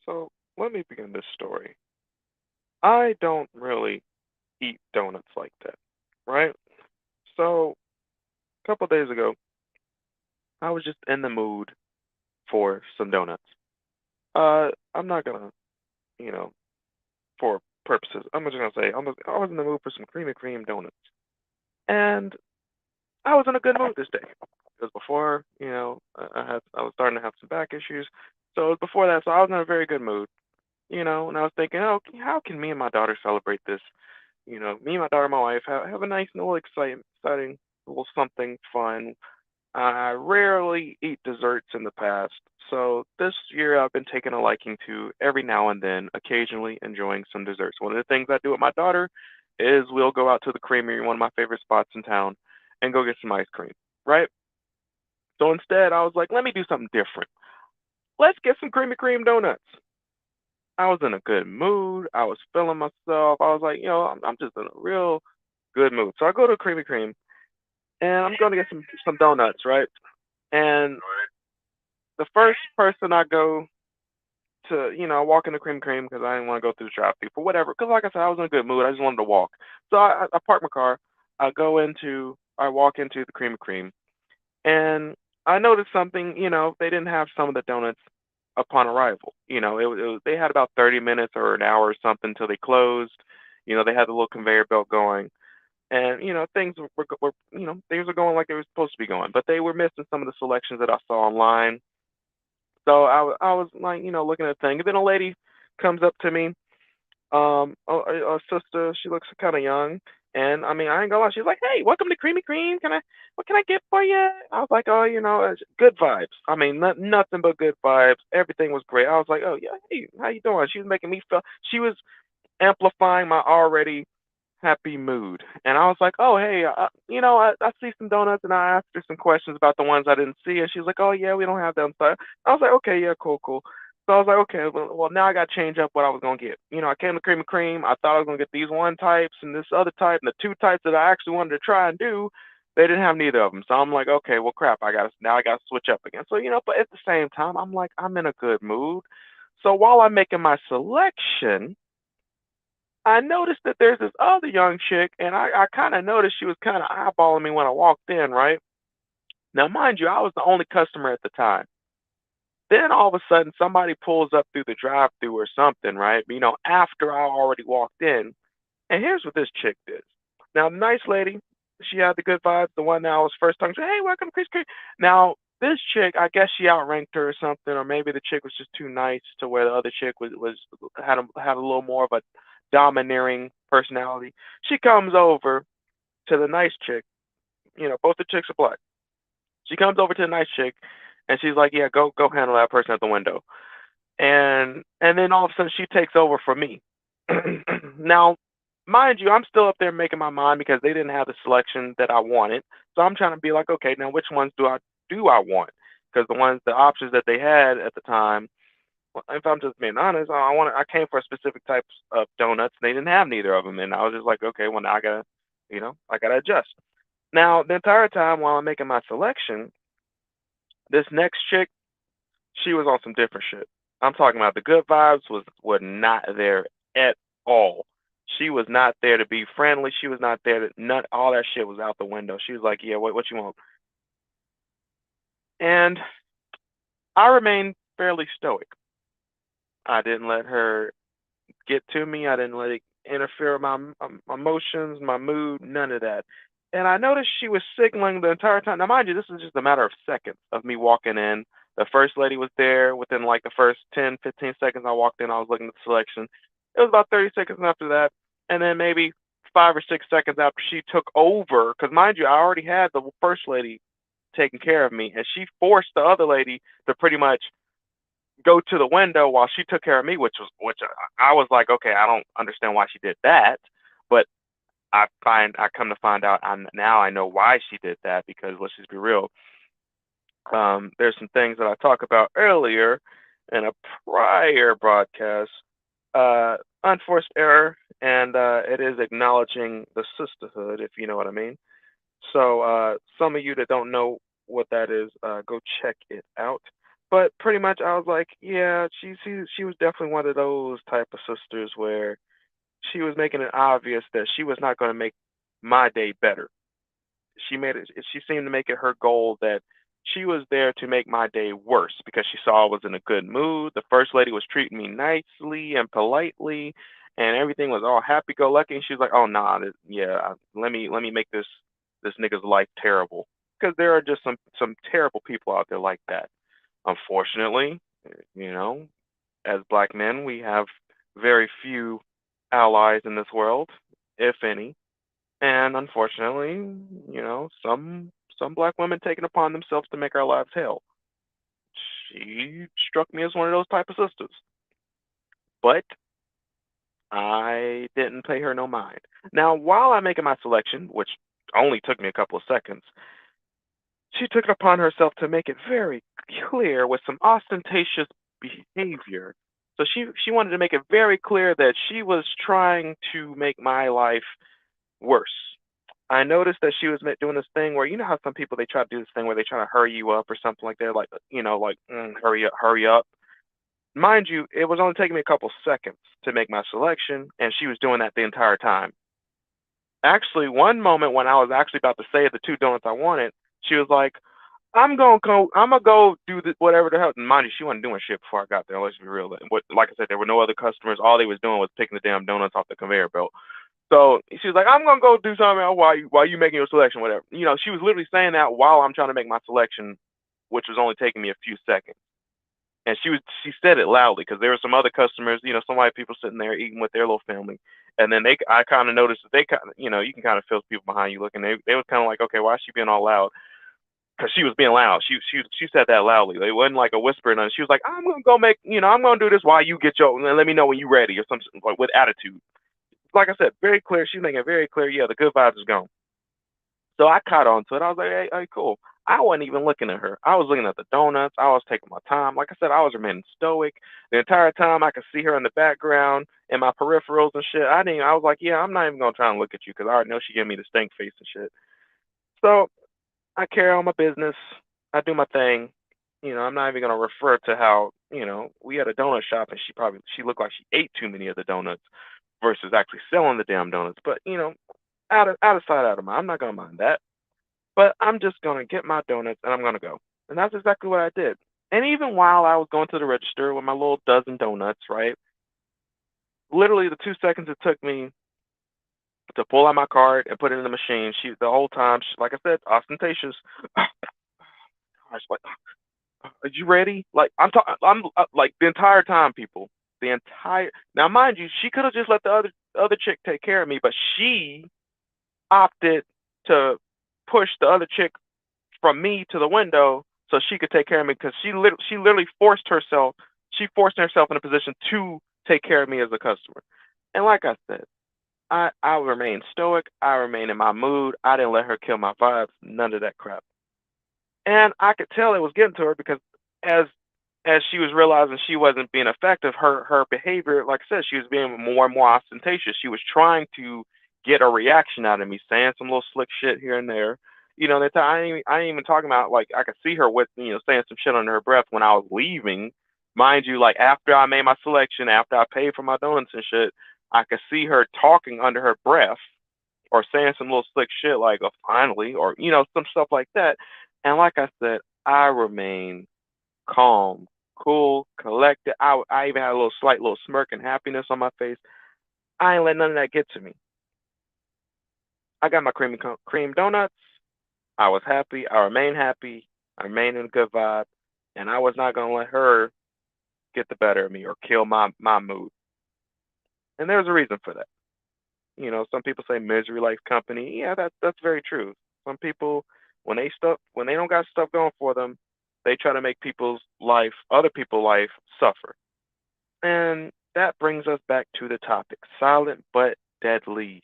So let me begin this story. I don't really eat donuts like that, right? So a couple days ago, I was just in the mood for some donuts. I'm not gonna, you know, for purposes, I'm just gonna say I was in the mood for some creamy cream donuts, and I was in a good mood this day. It was before, I was starting to have some back issues, so it was before that, so I was in a very good mood, and I was thinking, oh, how can me and my daughter celebrate this? Me and my daughter and my wife have a nice little exciting little something fun. I rarely eat desserts in the past, so this year I've been taking a liking to every now and then, occasionally enjoying some desserts. One of the things I do with my daughter is we'll go out to the creamery, one of my favorite spots in town, and go get some ice cream, right? So instead, I was like, let me do something different. Let's get some creamy cream donuts. I was in a good mood. I was feeling myself. I was like, I'm just in a real good mood. So I go to Creamy Cream and I'm going to get some donuts, right? And the first person I go to, I walk into Creamy Cream because I didn't want to go through the traffic for whatever. Because like I said, I was in a good mood. I just wanted to walk. So I park my car. I walk into the Creamy Cream, and I noticed something. They didn't have some of the donuts upon arrival. They had about 30 minutes or an hour or something until they closed. They had the little conveyor belt going, and things were going like they were supposed to be going, but they were missing some of the selections that I saw online. So I was like, looking at the thing, and then a lady comes up to me, a sister. She looks kind of young, and I mean, I ain't gonna lie. She's like, "Hey, welcome to Creamy Cream. What can I get for you?" I was like, "Oh, it's good vibes. I mean, nothing but good vibes. Everything was great." I was like, "Oh yeah, hey, how you doing?" She was making me feel. She was amplifying my already happy mood. And I was like, "Oh, hey, I see some donuts," and I asked her some questions about the ones I didn't see, and she's like, "Oh, yeah, we don't have them." So I was like, "Okay, yeah, cool, cool." So I was like, "Okay, well now I got to change up what I was gonna get." I came to Cream and Cream. I thought I was gonna get these one types and this other type, and the two types that I actually wanted to try and do, they didn't have neither of them. So I'm like, "Okay, well, crap, I got to switch up again." So but at the same time, I'm like, I'm in a good mood. So while I'm making my selection, I noticed that there's this other young chick, and I kind of noticed she was kind of eyeballing me when I walked in, right? Now, mind you, I was the only customer at the time. Then all of a sudden, somebody pulls up through the drive-through or something, right? After I already walked in. And here's what this chick did. Now, the nice lady, she had the good vibes. The one that I was first talking to, hey, welcome to Chris Creek. Now, this chick, I guess she outranked her or something, or maybe the chick was just too nice to where the other chick was had a little more of a domineering personality. She comes over to the nice chick. Both the chicks are black. She comes over to the nice chick, and she's like, "Yeah, go handle that person at the window." And then all of a sudden she takes over for me. Now, mind you, I'm still up there making my mind because they didn't have the selection that I wanted. So I'm trying to be like, okay, now which ones do I want? Because the options that they had at the time, well, if I'm just being honest, I came for a specific types of donuts. And they didn't have neither of them, and I was just like, okay, well now I gotta adjust. Now the entire time while I'm making my selection, this next chick, she was on some different shit. I'm talking about the good vibes were not there at all. She was not there to be friendly. She was not there to none all that shit was out the window. She was like, "Yeah, what you want?" And I remained fairly stoic. I didn't let her get to me. I didn't let it interfere with my emotions, my mood, none of that. And I noticed she was signaling the entire time. Now, mind you, this is just a matter of seconds of me walking in. The first lady was there within like the first 10, 15 seconds I walked in. I was looking at the selection. It was about 30 seconds after that. And then maybe 5 or 6 seconds after she took over, because mind you, I already had the first lady taking care of me, and she forced the other lady to pretty much go to the window while she took care of me, which I was like, okay, I don't understand why she did that, but I come to find out now I know why she did that because let's just be real. There's some things that I talked about earlier in a prior broadcast. unforced error, and it is acknowledging the sisterhood, if you know what I mean. So some of you that don't know what that is, go check it out. But pretty much, I was like, yeah, she was definitely one of those type of sisters where she was making it obvious that she was not going to make my day better. She made it. She seemed to make it her goal that she was there to make my day worse because she saw I was in a good mood. The first lady was treating me nicely and politely, and everything was all happy-go-lucky. And she was like, "Oh nah, yeah, let me make this nigga's life terrible." Because there are just some terrible people out there like that. Unfortunately, you know, as black men, we have very few allies in this world, if any. And unfortunately, some black women take it upon themselves to make our lives hell. She struck me as one of those type of sisters. But I didn't pay her no mind. Now, while I'm making my selection, which only took me a couple of seconds, she took it upon herself to make it very clear with some ostentatious behavior. So she wanted to make it very clear that she was trying to make my life worse. I noticed that she was doing this thing where you know how some people they try to do this thing where they try to hurry you up or something like that, like hurry up, hurry up. Mind you, it was only taking me a couple seconds to make my selection, and she was doing that the entire time. Actually, one moment when I was actually about to say the two donuts I wanted, she was like, I'm gonna go do this, whatever the hell." And mind you, she wasn't doing shit before I got there. Let's be real. Like I said, there were no other customers. All they was doing was picking the damn donuts off the conveyor belt. So she was like, "I'm gonna go do something else while you making your selection, whatever." She was literally saying that while I'm trying to make my selection, which was only taking me a few seconds. And she said it loudly because there were some other customers, some white people sitting there eating with their little family. And then I kind of noticed that they kind of, you can kind of feel people behind you looking. They was kind of like, okay, why is she being all loud? Because she was being loud. She said that loudly. It wasn't like a whisper. And she was like, "I'm gonna go make, I'm gonna do this while you get your, and let me know when you're ready," or something like with attitude. Like I said, very clear. She's making it very clear. Yeah, the good vibes is gone. So I caught on to it. I was like, hey, cool. I wasn't even looking at her. I was looking at the donuts. I was taking my time. Like I said, I was remaining stoic. The entire time I could see her in the background and my peripherals and shit. I was like, yeah, I'm not even going to try and look at you because I already know she gave me the stink face and shit. So I carry on my business. I do my thing. I'm not even going to refer to how, we had a donut shop and she looked like she ate too many of the donuts versus actually selling the damn donuts. But, out of sight, out of mind. I'm not going to mind that. But I'm just going to get my donuts and I'm going to go. And that's exactly what I did. And even while I was going to the register with my little dozen donuts, right? Literally the 2 seconds it took me to pull out my card and put it in the machine, the whole time, like I said, ostentatious. I was like, "Are you ready?" Like I'm talking, I'm like the entire time, people. The entire now, mind you, she could have just let the other chick take care of me, but she opted to push the other chick from me to the window so she could take care of me because she literally forced herself in a position to take care of me as a customer. And like I said, I remained stoic. I remained in my mood. I didn't let her kill my vibes. None of that crap. And I could tell it was getting to her because as as she was realizing she wasn't being effective, her behavior, like I said, she was being more and more ostentatious. She was trying to get a reaction out of me, saying some little slick shit here and there. That I ain't even talking about like I could see her with saying some shit under her breath when I was leaving. Mind you, like after I made my selection, after I paid for my donuts and shit, I could see her talking under her breath or saying some little slick shit like finally or some stuff like that. And like I said, I remain calm, cool, collected. I even had a slight little smirk and happiness on my face. I ain't let none of that get to me. I got my cream donuts. I was happy. I remained happy. I remained in a good vibe, and I was not gonna let her get the better of me or kill my mood. And there's a reason for that. Some people say misery likes company. Yeah, that's very true. Some people, when they don't got stuff going for them, they try to make other people's life, suffer. And that brings us back to the topic: silent but deadly.